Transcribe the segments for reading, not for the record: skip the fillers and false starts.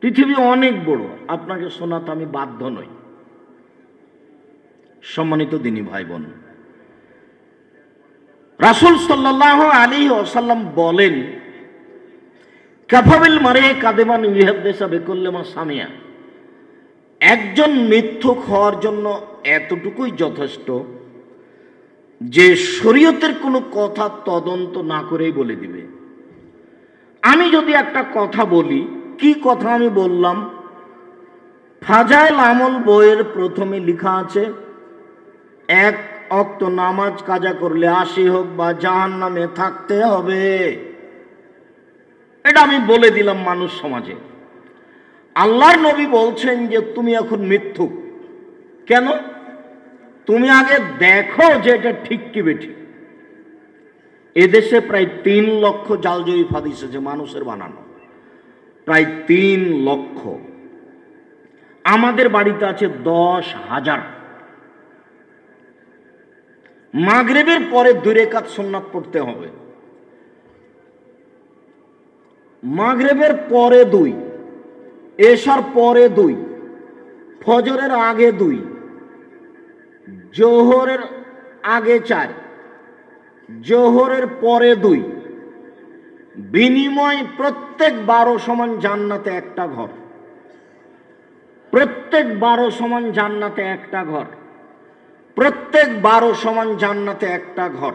পৃথিবী অনেক বড়, আপনাকে শোনাতে আমি বাধ্য নই। সম্মানিত দিনী ভাই বোন, রাসূল সাল্লাল্লাহু আলাইহি ওয়াসাল্লাম বলেন, কাফাবিল মারে কাদেমান ইহাদ্দিসা বিকুল্লিমা সামিয়া। একজন মিথ্যুক হওয়ার জন্য এতটুকুই যথেষ্ট যে শরীয়তের কোনো কথা তদন্ত না করেই বলে দিবে। আমি যদি একটা কথা বলি, কি কথা আমি বললাম? ফাজাইল আমল বইয়ের প্রথমে লেখা আছে, 1 ওয়াক্ত নামাজ কাজা করলে 80 হোক বা জাহান্নামে থাকতে হবে। এটা আমি বলে দিলাম মানুষ সমাজে। আল্লাহর নবী বলছেন যে তুমি এখন মিথ্যুক। কেন? তুমি আগে দেখো যে এটা ঠিক কি বেঠিক। এদেশে প্রায় 3 লক্ষ জাল জয়ীফ হাদিস আছে মানুষের বানানো, প্রায় 3 লক্ষ। আমাদের বাড়িতে আছে 10,000। মাগরিবের পরে 2 রাকাত সুন্নাত পড়তে হবে, মাগরিবের পরে 2, এশার পরে 2, ফজরের আগে 2, জোহরের আগে 4, জোহরের পরে 2। বিনিময় প্রত্যেক 12 সমান জান্নাতে একটা ঘর, প্রত্যেক 12 সমান জান্নাতে একটা ঘর, প্রত্যেক 12 সমান জান্নাতে একটা ঘর।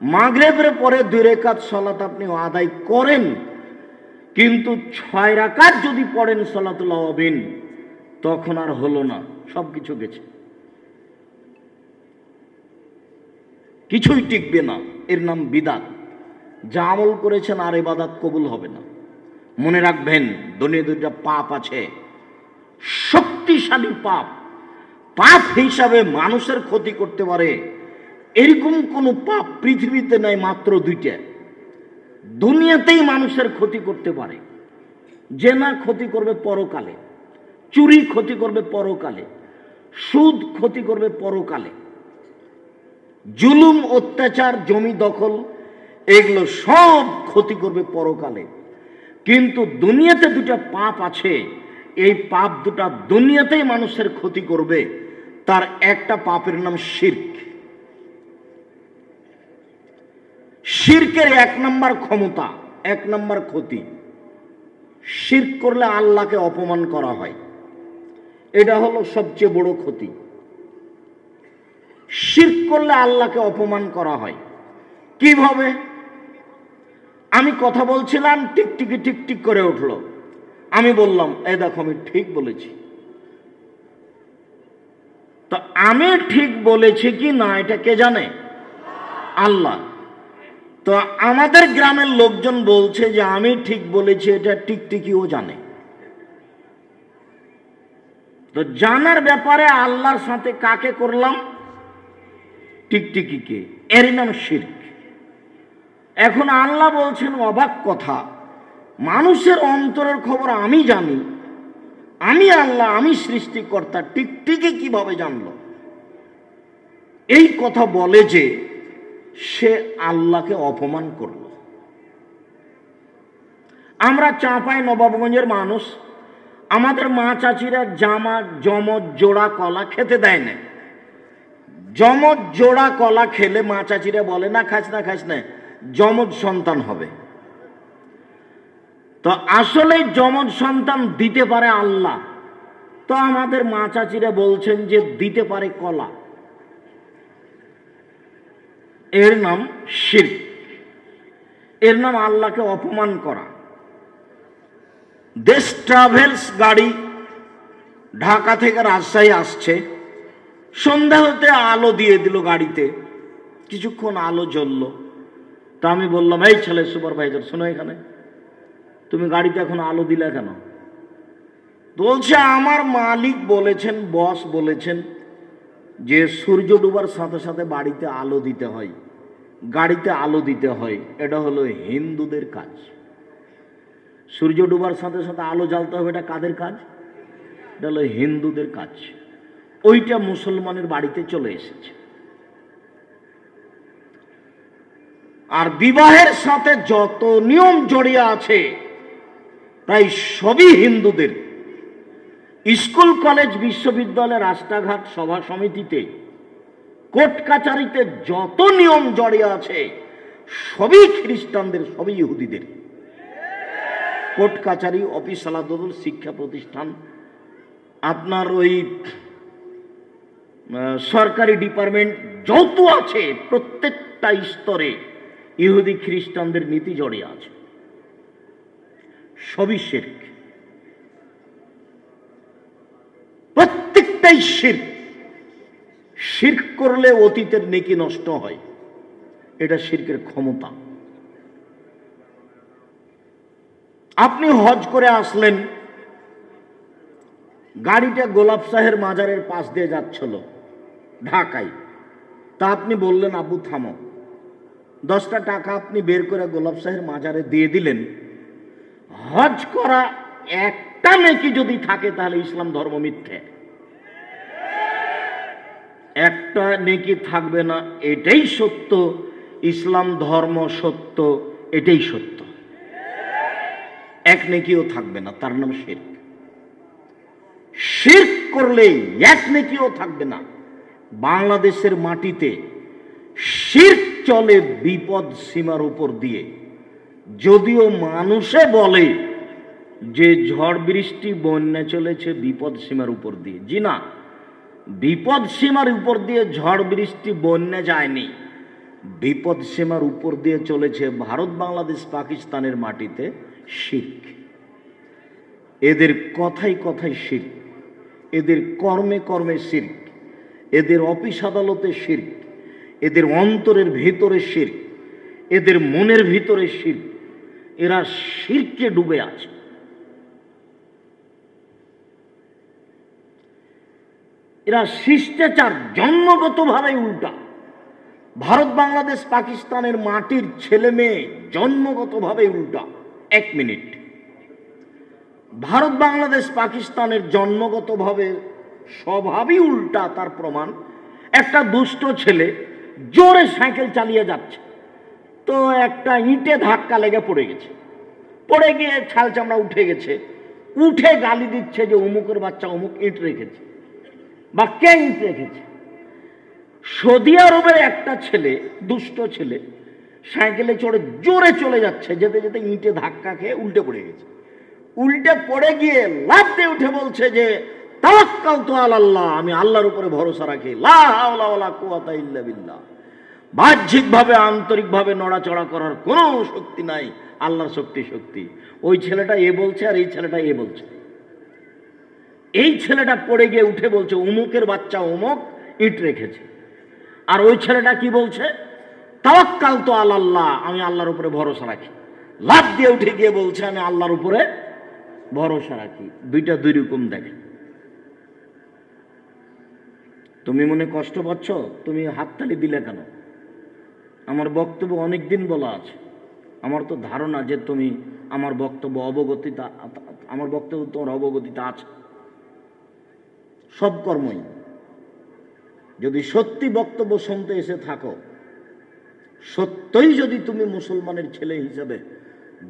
মাগরিবের পরে 2 রাকাত সালাত আপনি আদায় করেন, কিন্তু 6 রাকাত যদি পড়েন সালাতুল আওয়াবিন, তখন আর হলো না, সবকিছু গেছে, কিছুই টিকবে না। এর নাম বিদআত। যা আমল করেছেন আর ইবাদত কবুল হবে না। মনে রাখবেন, দুনিয়া 2টা পাপ আছে, শক্তিশালী পাপ। পাপ হিসাবে মানুষের ক্ষতি করতে পারে এরকম কোনো পাপ পৃথিবীতে নাই, মাত্র 2টা। দুনিয়াতেই মানুষের ক্ষতি করতে পারে। জেনা ক্ষতি করবে পরকালে, চুরি ক্ষতি করবে পরকালে, সুদ ক্ষতি করবে পরকালে, জুলুম অত্যাচার জমি দখল এগুলো সব ক্ষতি করবে পরকালে। কিন্তু দুনিয়াতে 2টা পাপ আছে, এই পাপ 2টা দুনিয়াতেই মানুষের ক্ষতি করবে। তার একটা পাপের নাম শিরক। শিরকের 1 নম্বর ক্ষমতা, 1 নম্বর ক্ষতি, শিরক করলে আল্লাহকে অপমান করা হয়। এটা হলো সবচেয়ে বড় ক্ষতি। শিরক করলে আল্লাহকে অপমান করা হয়। কিভাবে? আমি কথা বলছিলাম, টিকটিকি টিকটিক করে উঠলো। আমি বললাম, এই দেখো আমি ঠিক বলেছি। তো আমি ঠিক বলেছি কি না এটা কে জানে? আল্লাহ। তো আমাদের গ্রামের লোকজন বলছে যে আমি ঠিক বলেছি, এটা টিকটিকিও জানে। তো জানার ব্যাপারে আল্লাহর সাথে কাকে করলাম? টিকটিকিকে। এরই নাম শিরক। এখন আল্লাহ বলছেন, অবাক কথা, মানুষের অন্তরের খবর আমি জানি, আমি আল্লাহ, আমি সৃষ্টিকর্তা, টিকটিকি কিভাবে জানলো? এই কথা বলে যে সে আল্লাহকে অপমান করল। আমরা চাঁপাই নবাবগঞ্জের মানুষ, আমাদের মা চাচিরা জমজ জোড়া কলা খেতে দেয় না। জমজ জোড়া কলা খেলে মা চাচিরা বলে, না খাস না, খাস না, যমজ সন্তান হবে। তো আসলে যমজ সন্তান দিতে পারে আল্লাহ। তো আমাদের মা চাচিরা বলছেন যে দিতে পারে কলা। এর নাম শিরক, এর নাম আল্লাহকে অপমান করা। দেশ ট্রাভেলস গাড়ি ঢাকা থেকে রাজশাহী আসছে, সন্ধ্যা হতে আলো দিয়ে দিল গাড়িতে, কিছুক্ষণ আলো জ্বলল। তা আমি বললাম, এই ছেলে সুপারভাইজার, শোনো, এখানে তুমি গাড়িতে এখন আলো দিলে কেন? বলছে, আমার মালিক বলেছেন, বস বলেছেন যে সূর্য ডুবার সাথে সাথে বাড়িতে আলো দিতে হয়, গাড়িতে আলো দিতে হয়। এটা হলো হিন্দুদের কাজ। সূর্য ডুবার সাথে সাথে আলো জ্বালতে হবে, এটা কাদের কাজ? এটা হলো হিন্দুদের কাজ। ওইটা মুসলমানের বাড়িতে চলে এসেছে। আর বিবাহের সাথে যত নিয়ম জড়িয়ে আছে প্রায় সবই হিন্দুদের। স্কুল কলেজ বিশ্ববিদ্যালয় রাস্তাঘাট সভা সমিতিতে কোর্ট কাচারিতে যত নিয়ম জড়িয়ে আছে সবই খ্রিস্টানদের, সবই ইহুদিদের। কোর্ট কাচারি, অফিস আদালত, শিক্ষা প্রতিষ্ঠান, আপনার ওই সরকারি ডিপার্টমেন্ট যত আছে প্রত্যেকটা স্তরে ইহুদি খ্রিস্টানদের নীতি জড়িয়ে আছে, সবই শিরক, প্রত্যেকটাই শিরক। শিরক করলে অতীতের নেকি নষ্ট হয়, এটা শিরকের ক্ষমতা। আপনি হজ করে আসলেন, গাড়িটা গোলাপ শাহের মাজারের পাশ দিয়ে যাচ্ছিল ঢাকায়, তা আপনি বললেন আব্বু থামো, 10টা টাকা আপনি বের করে গোলাপ শাহের মাজারে দিয়ে দিলেন। হজ করা একটা নেকি যদি থাকে তাহলে ইসলাম ধর্ম মিথ্যে, একটা নেকি থাকবে না, এটাই সত্য। ইসলাম ধর্ম সত্য, এটাই সত্য। এক নেকিও থাকবে না, তার নাম শিরক। শিরক করলে এক নেকিও থাকবে না। বাংলাদেশের মাটিতে শিরক চলে বিপদ সীমার উপর দিয়ে। যদিও মানুষে বলে যে ঝড় বৃষ্টি বন্যা চলেছে বিপদ সীমার উপর দিয়ে, জি না, বিপদ সীমার উপর দিয়ে ঝড় বৃষ্টি বন্যা যায়নি, বিপদ সীমার উপর দিয়ে চলেছে ভারত, বাংলাদেশ, পাকিস্তানের মাটিতে শিরক। এদের কথাই কথাই শিরক, এদের কর্মে কর্মে শিরক, এদের অফিস আদালতে শিরক, এদের অন্তরের ভিতরে শিরক, এদের মনের ভিতরে শিরক। এরা শিরকে ডুবে আছে। এরা শিষ্টাচার জন্মগতভাবে উল্টা। ভারত, বাংলাদেশ, পাকিস্তানের মাটির ছেলে মেয়ে জন্মগতভাবে উল্টা। 1 মিনিট, ভারত, বাংলাদেশ, পাকিস্তানের জন্মগতভাবে স্বভাবই উল্টা। তার প্রমাণ, একটা দুষ্ট ছেলে জোরে সাইকেল চালিয়ে যাচ্ছে, তো একটা ইটে ধাক্কা লেগে পড়ে গেছে, পড়ে গিয়ে ছাল চামড়া উঠে গেছে, উঠে গালি দিচ্ছে যে অমুকের বাচ্চা অমুক ইট রেখেছে বা কে ইট রেখেছে। সৌদি আরবের একটা ছেলে, দুষ্ট ছেলে, সাইকেলে চড়ে জোরে চলে যাচ্ছে, যেতে যেতে ইটে ধাক্কা খেয়ে উল্টে পড়ে গেছে। উল্টে পড়ে গিয়ে লাফ দিয়ে উঠে বলছে যে তাওয়াক্কালতু আলাল্লাহ, আমি আল্লাহর উপরে ভরসা রাখি, লা হাওলা ওয়ালা কুওয়াতা ইল্লা বিল্লাহ। বাহ্যিকভাবে আন্তরিকভাবে নড়াচড়া করার কোনো শক্তি নাই, আল্লাহর শক্তি। ওই ছেলেটা এ বলছে আর এই ছেলেটা এ বলছে। এই ছেলেটা পড়ে গিয়ে উঠে বলছে অমুকের বাচ্চা অমুক ইট রেখেছে, আর ওই ছেলেটা কি বলছে তাওয়াক্কালতু আলাল্লাহ, আমি আল্লাহর উপরে ভরসা রাখি। লাফ দিয়ে উঠে গিয়ে বলছে আমি আল্লাহর উপরে ভরসা রাখি। দুইটা দুই রকম দেখে। তুমি মনে কষ্ট পাচ্ছ, তুমি হাততালি দিলে কেন? আমার বক্তব্য অনেকদিন বলা আছে। আমার তো ধারণা যে তুমি আমার বক্তব্য অবগতিতা, আমার বক্তব্য তোমার অবগতিতা আছে। সব কর্মই যদি সত্যি বক্তব্য শুনতে এসে থাকো, সত্যই যদি তুমি মুসলমানের ছেলে হিসেবে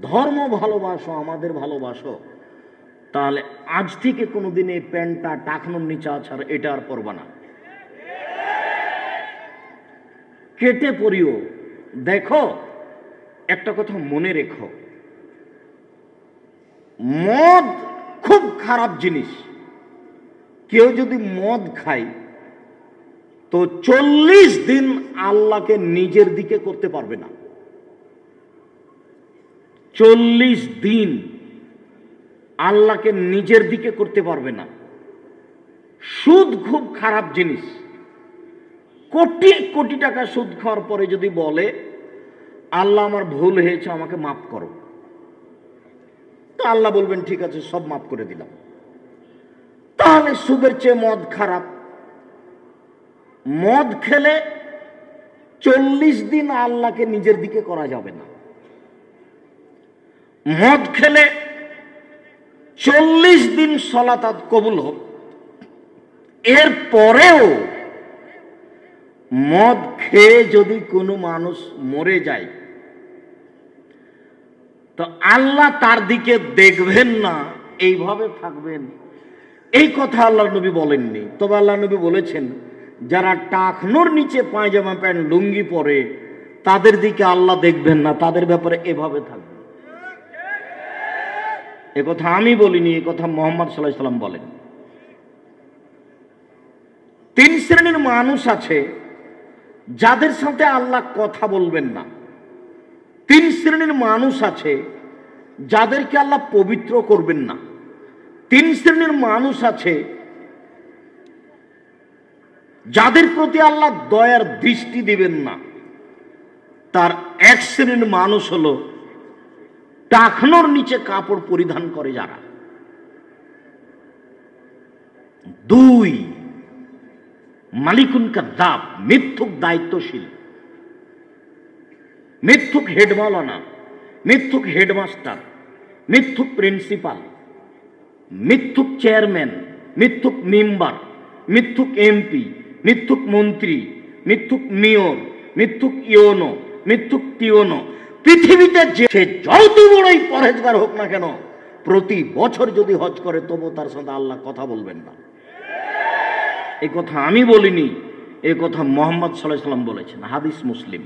ধর্ম ভালোবাসো, আমাদের ভালোবাসো, তাহলে আজ থেকে কোনোদিন এই প্যান্টটা টাকনোর নিচে আছাড় এটা আর পরবা না, কেটে পরিও। দেখো, একটা কথা মনে রেখো, মদ খুব খারাপ জিনিস। কেউ যদি মদ খায় তো 40 দিন আল্লাহকে নিজের দিকে করতে পারবে না। 40 দিন আল্লাহকে নিজের দিকে করতে পারবে না। সুদ খুব খারাপ জিনিস। কোটি কোটি টাকা সুদ খাওয়ার পরে যদি বলে আল্লাহ আমার ভুল হয়েছে, আমাকে মাফ করো, তো আল্লাহ বলবেন ঠিক আছে, সব মাফ করে দিলাম। তাহলে সুদের চেয়ে মদ খারাপ। মদ খেলে 40 দিন আল্লাহকে নিজের দিকে করা যাবে না। মদ খেলে 40 দিন সালাত কবুল হোক, এর পরেও মদ খেয়ে যদি কোনো মানুষ মরে যায় তো আল্লাহ তার দিকে দেখবেন না, এইভাবে থাকবেন, এই কথা আল্লাহ নবী বলেননি। তবে আল্লাহ নবী বলেছেন যারা টাকনোর নিচে পায়জামা প্যান্ট লুঙ্গি পরে তাদের দিকে আল্লাহ দেখবেন না, তাদের ব্যাপারে এভাবে থাকবে। এ কথা আমি বলিনি, এ কথা মুহাম্মদ সাল্লাল্লাহু আলাইহি সাল্লাম বলেন। তিন শ্রেণীর মানুষ আছে যাদের সাথে আল্লাহ কথা বলবেন না। তিন শ্রেণীর মানুষ আছে যাদেরকে আল্লাহ পবিত্র করবেন না। তিন শ্রেণীর মানুষ আছে যাদের প্রতি আল্লাহ দয়ার দৃষ্টি দিবেন না। তার এক শ্রেণীর মানুষ হলো টাকনোর নিচে কাপড় পরিধান করে যারা। দুই, মালিকুন কাযযাব, মিথ্যুক দায়িত্বশীল, মিথ্যুক হেড মাওলানা, মিথ্যুক হেডমাস্টার, মিথ্যুক প্রিন্সিপাল, মিথ্যুক চেয়ারম্যান, মিথ্যুক মেম্বার, মিথ্যুক এমপি, মিথ্যুক মন্ত্রী, মিথ্যুক মেয়র, মিথ্যুক ইওনো, মিথ্যুক টিওনো। পৃথিবীতে যে যত বড়ই পরহেজগার হোক না কেন, প্রতি বছর যদি হজ করে তবু তার সাথে আল্লাহ কথা বলবেন না। এই কথা আমি বলিনি, এই কথা মুহাম্মদ সাল্লাল্লাহু আলাইহি সাল্লাম বলেছেন, হাদিস মুসলিম।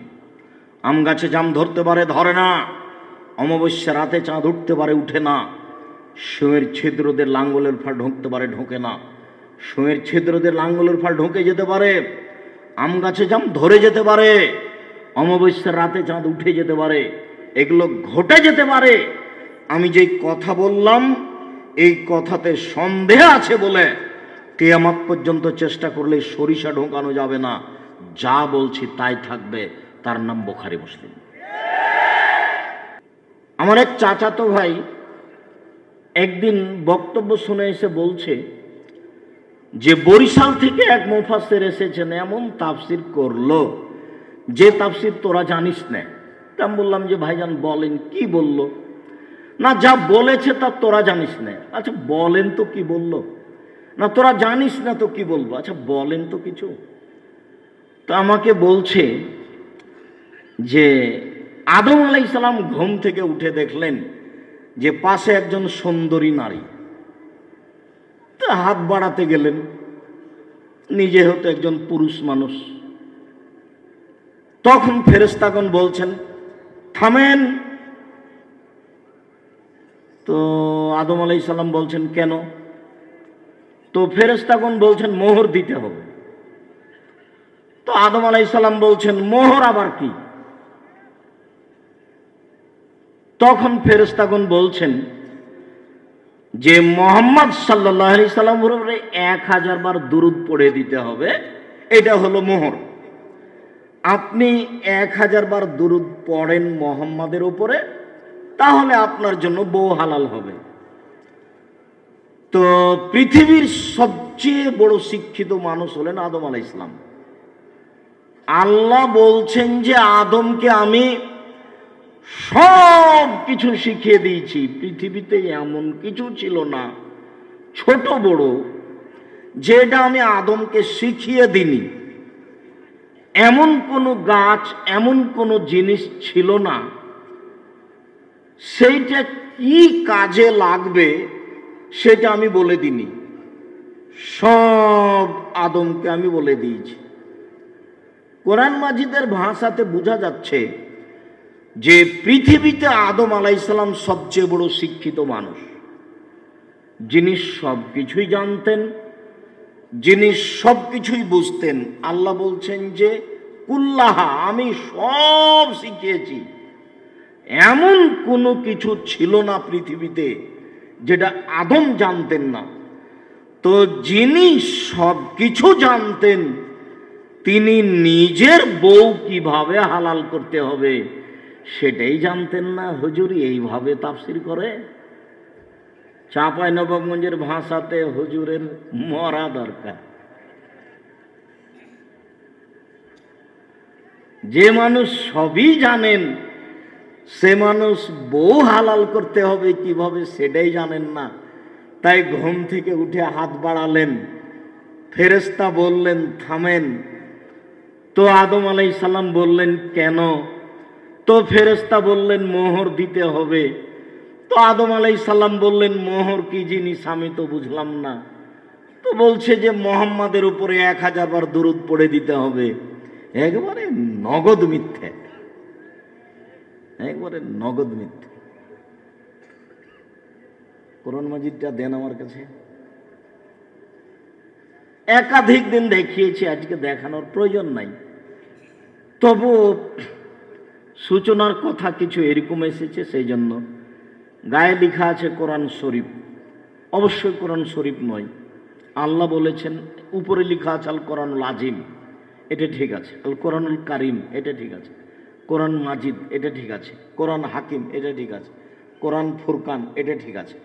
আম গাছে জাম ধরতে পারে, ধরে না। অমাবস্যা রাতে চাঁদ উঠতে পারে, উঠে না। সুঁয়ের ছিদ্রদের লাঙ্গলের ফাল ঢুকতে পারে, ঢোকে না। সুঁয়ের ছিদ্রদের লাঙ্গলের ফাল ঢুকে যেতে পারে, আম গাছে জাম ধরে যেতে পারে, অমাবস্যার রাতে চাঁদ উঠে যেতে পারে, এগুলো ঘটে যেতে পারে। আমি যেই কথা বললাম এই কথাতে সন্দেহ আছে বলে কিয়ামত পর্যন্ত চেষ্টা করলে সরিষা ঢোকানো যাবে না। যা বলছি তাই থাকবে, তার নাম বুখারী মুসলিম। আমার এক চাচাতো ভাই একদিন বক্তব্য শুনে এসে বলছে যে বরিশাল থেকে এক মুফাসসির এসেছেন, এমন তাফসির করলো যে তাফসির তোরা জানিস না। আমি বললাম যে ভাইজান বলেন, কি বলল? না, যা বলেছে তা তোরা জানিস না। আচ্ছা বলেন তো কি বলল? না, তোরা জানিস না তো কি বলবো? আচ্ছা বলেন তো কিছু। তো আমাকে বলছে যে আদম আলাইহিস সালাম ঘুম থেকে উঠে দেখলেন যে পাশে একজন সুন্দরী নারী, তো হাত বাড়াতে গেলেন। নিজে হতো একজন পুরুষ মানুষ। তখন ফেরেশতাগণ বলছেন থামেন। তো আদম আলাইহিস সালাম বলছেন কেন? তো ফেরেশতাগণ বলছেন মোহর দিতে হবে। তো আদম আলাইহিস সালাম বলছেন মোহর আবার কি? তখন ফেরেশতাগণ বলছেন যে মুহাম্মদ সাল্লাল্লাহু আলাইহি সাল্লামের উপরে 1000 বার দুরূদ পড়ে দিতে হবে, এটা হলো মোহর। আপনি 1000 বার দুরূদ পড়েন মুহাম্মাদের উপরে, তাহলে আপনার জন্য বউ হালাল হবে। তো পৃথিবীর সবচেয়ে বড় শিক্ষিত মানুষ হলেন আদম আলাইহিস সালাম। আল্লাহ বলছেন যে আদমকে আমি সব কিছু শিখিয়ে দিয়েছি। পৃথিবীতে এমন কিছু ছিল না, ছোট বড়, যেটা আমি আদমকে শিখিয়ে দিইনি। এমন কোনো গাছ, এমন কোনো জিনিস ছিল না সেইটা কি কাজে লাগবে সেটা আমি বলে দিইনি। সব আদমকে আমি বলে দিয়েছি। কোরআন মাজিদের ভাষাতে বোঝা যাচ্ছে যে পৃথিবীতে আদম আলাইহিস সালাম সবচেয়ে বড় শিক্ষিত মানুষ, যিনি সব কিছুই জানতেন, যিনি সব কিছুই বুঝতেন। আল্লাহ বলছেন যে কুল্লাহা, আমি সব শিখিয়েছি। এমন কোনো কিছু ছিল না পৃথিবীতে যেটা আদম জানতেন না। তো যিনি সব কিছু জানতেন তিনি নিজের বউ কিভাবে হালাল করতে হবে সেটাই জানতেন না। হুজুর এইভাবে তাফসির করে। চাঁপাইনবাবগঞ্জের ভাষাতে হুজুরের মরা দরকার। যে মানুষ সবই জানেন সে মানুষ বউ হালাল করতে হবে কিভাবে সেটাই জানেন না। তাই ঘুম থেকে উঠে হাত বাড়ালেন, ফেরেশতা বললেন থামেন। তো আদম আলাইহিস সালাম বললেন কেন? তো তো ফেরেশতা বললেন মোহর দিতে হবে। তো আদম আলাইহিস সালাম বললেন মোহর কি জিনিস আমি তো বুঝলাম না। তো বলছে যে মোহাম্মদের উপরে 1000 বার দুরূদ পড়ে দিতে হবে। একবারে নগদ মিথ্যে, একবারে নগদ মিথ্যে। কোরআন মাজিদটা দেন আমার কাছে। একাধিক দিন দেখিয়েছি, আজকে দেখানোর প্রয়োজন নাই। তবু সূচনার কথা কিছু এরকম এসেছে, সেই জন্য গায়ে লেখা আছে কোরআন শরীফ। অবশ্যই কোরআন শরীফ নয়। আল্লাহ বলেছেন, উপরে লেখা আছে আল কোরআনুল আজিম, এটা ঠিক আছে। আল কোরআনুল কারিম, এটা ঠিক আছে। কোরআন মাজিদ, এটা ঠিক আছে। কোরআন হাকিম, এটা ঠিক আছে। কোরআন ফুরকান, এটা ঠিক আছে।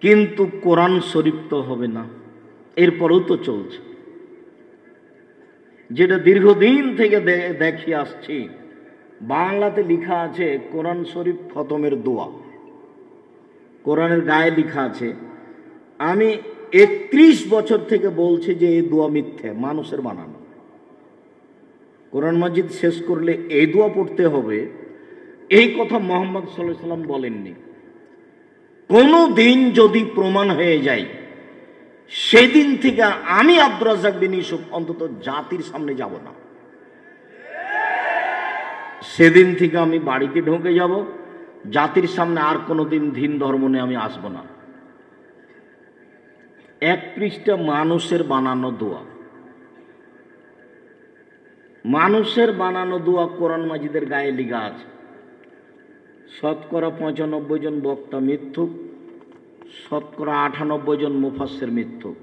কিন্তু কোরআন শরীফ তো হবে না। এরপরেও তো চলছে, যেটা দীর্ঘদিন থেকে দেখে আসছি। বাংলাতে লেখা আছে কোরআন শরীফ খতমের দোয়া, কোরআনের গায়ে লেখা আছে। আমি 31 বছর থেকে বলছি যে এই দোয়া মিথ্যে, মানুষের বানানো। কোরআন মাজিদ শেষ করলে এই দোয়া পড়তে হবে, এই কথা মুহাম্মদ সাল্লাল্লাহু আলাইহি ওয়াসাল্লাম বলেননি। কোনো দিন যদি প্রমাণ হয়ে যায়, সেদিন থেকে আমি আব্দুর রাজ্জাক বিন ইউসুফ অন্তত জাতির সামনে যাব না। সেদিন থেকে আমি বাড়িতে ঢুকে যাব, জাতির সামনে আর কোনোদিন দিন ধর্ম নিয়ে আমি আসব না। 1 পৃষ্ঠা মানুষের বানানো দোয়া, মানুষের বানানো দোয়া কোরআন মাজিদের গায়ে লেখা আছে। শতকরা 95 জন বক্তা মিথ্যুক, শতকরা 98 জন মুফাসসির মিথ্যুক।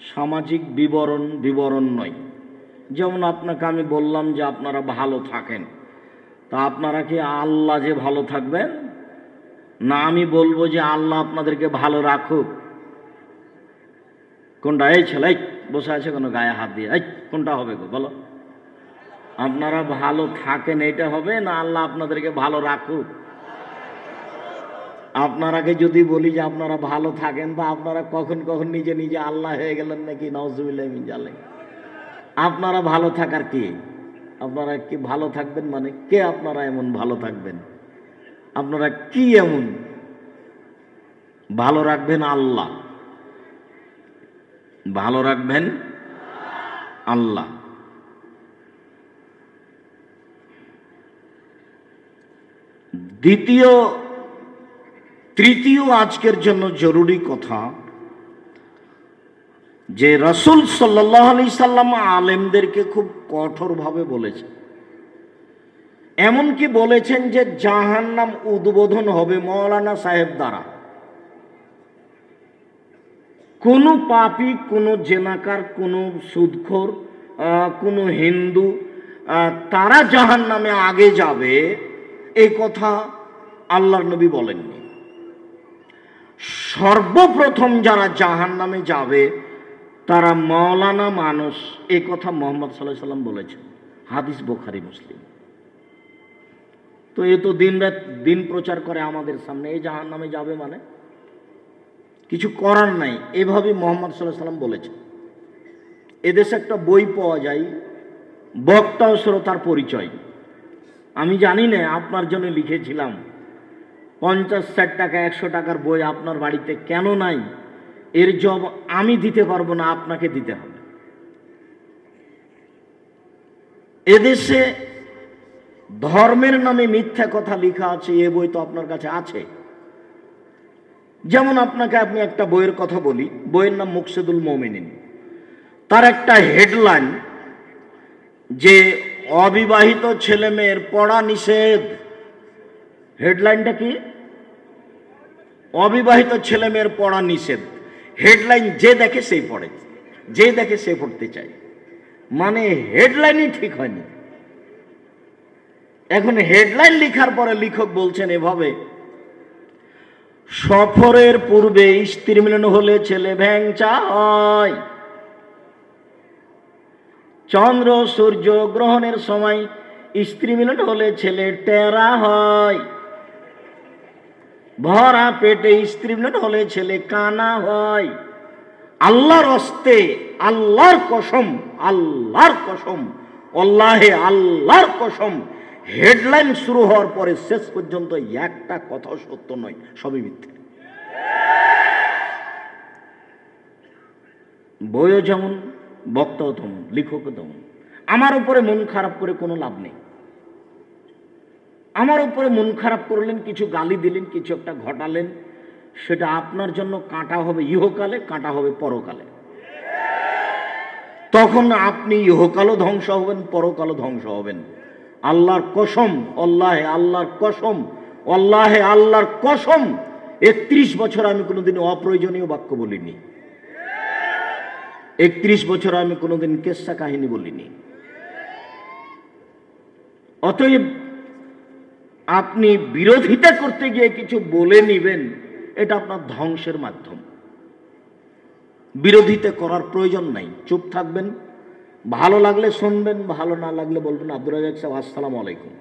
সামাজিক বিবরণ নয়। যেমন আপনাকে আমি বললাম যে আপনারা ভালো থাকেন, তা আপনারা কি আল্লাহ যে ভালো থাকবেন? না আমি বলবো যে আল্লাহ আপনাদেরকে ভালো রাখুক? কোনটা? এই ছেলে বসে আছে কোনো গায়ে হাত দিয়ে, এই কোনটা হবে গো বলো? আপনারা ভালো থাকেন এটা হবে, না আল্লাহ আপনাদেরকে ভালো রাখুক? আপনারাকে যদি বলি যে আপনারা ভালো থাকেন, তা আপনারা কখন কখন নিজে নিজে আল্লাহ হয়ে গেলেন নাকি? নাউজুবিল্লাহ মিন জালিক। আপনারা ভালো থাকার কি? আপনারা কি ভালো থাকবেন মানে কে? আপনারা এমন ভালো থাকবেন? আপনারা কি এমন ভালো রাখবেন? আল্লাহ ভালো রাখবেন, আল্লাহ। তৃতীয় আজকের জন্য জরুরি কথা, যে রাসূল সাল্লাল্লাহু আলাইহি সাল্লাম আলেমদেরকে খুব কঠোরভাবে বলেছেন। এমনকি বলেছেন যে জাহান্নাম উদ্বোধন হবে মৌলানা সাহেব দ্বারা। কোনো পাপী, কোনো জেনাকার, কোনো সুদখোর, কোনো হিন্দু, তারা জাহান্নামে আগে যাবে, এই কথা আল্লাহর নবী বলেননি। সর্বপ্রথম যারা জাহান্নামে যাবে তারা মৌলানা মানুষ, এই কথা মুহাম্মদ সাল্লাল্লাহু আলাইহি ওয়াসাল্লাম বলেছেন। হাদিস বুখারী মুসলিম। তো এ তো দিনরাত দিন প্রচার করে আমাদের সামনে, এই জাহান্নামে যাবে মানে কিছু করার নাই, এভাবে মুহাম্মদ সাল্লাল্লাহু আলাইহি ওয়াসাল্লাম বলেছেন। এদেশে একটা বই পাওয়া যায়, বক্তা ও শ্রোতার পরিচয়। আমি জানি না, আপনার জন্য লিখেছিলাম। 50-60 টাকা 100 টাকার বই আপনার বাড়িতে কেন নাই? এর জব আমি দিতে পারবো না, আপনাকে দিতে হবে। এদেশে ধর্মের নামে মিথ্যা কথা লেখা আছে, এ বই তো আপনার কাছে আছে। যেমন আমি একটা বইয়ের কথা বলি, বইয়ের নাম মুকসিদুল মুমিনিন। তার একটা হেডলাইন যে অবিবাহিত ছেলে মেয়ের পড়া নিষেধ। হেডলাইনটা কি? অবিবাহিত ছেলে মেয়ের পড়া নিষেধ। হেডলাইন যে দেখে সেই পড়ে, যে দেখে সে পড়তে চায়। মানে হেডলাইনই ঠিক হয়নি। এখন হেডলাইন লেখার পরে লেখক বলছেন এভাবে, সফরের পূর্বে স্ত্রী মিলন হলে ছেলে ভ্যাংচা হয়, চন্দ্র সূর্য গ্রহণের সময় স্ত্রী মিলন হলে ছেলে টেরা হয়, ভরা পেটে স্ত্রী মিলন হলে ছেলে কানা হয়। আল্লাহর হস্তে, আল্লাহর কসম, আল্লাহর কসম, আল্লাহে আল্লাহর কসম, হেডলাইন শুরু হওয়ার পরে শেষ পর্যন্ত একটা কথা সত্য নয়, সবই মিথ্যে। বইও যেমন, বক্তাও তেমন, লেখকও তেমন। আমার উপরে মন খারাপ করে কোনো লাভ নেই। আমার উপরে মন খারাপ করলেন, কিছু গালি দিলেন, কিছু একটা ঘটালেন, সেটা আপনার জন্য কাঁটা হবে ইহকালে, কাঁটা হবে পরকালে। তখন আপনি ইহকালও ধ্বংস হবেন, পরকালও ধ্বংস হবেন। আল্লাহর কসম, আল্লাহে আল্লাহর কসম, আল্লাহে আল্লাহর কসম, 31 বছর আমি কোনোদিন অপ্রয়োজনীয় বাক্য বলিনি। 31 বছর আমি কোনোদিন কেসা কাহিনী বলিনি। অতএব আপনি বিরোধিতা করতে গিয়ে কিছু বলে নিবেন, এটা আপনার ধ্বংসের মাধ্যম। বিরোধিতা করার প্রয়োজন নাই, চুপ থাকবেন। ভালো লাগলে শুনবেন, ভালো না লাগলে বলবেন আব্দুর রাজ্জাক সাহেব আসসালামু আলাইকুম।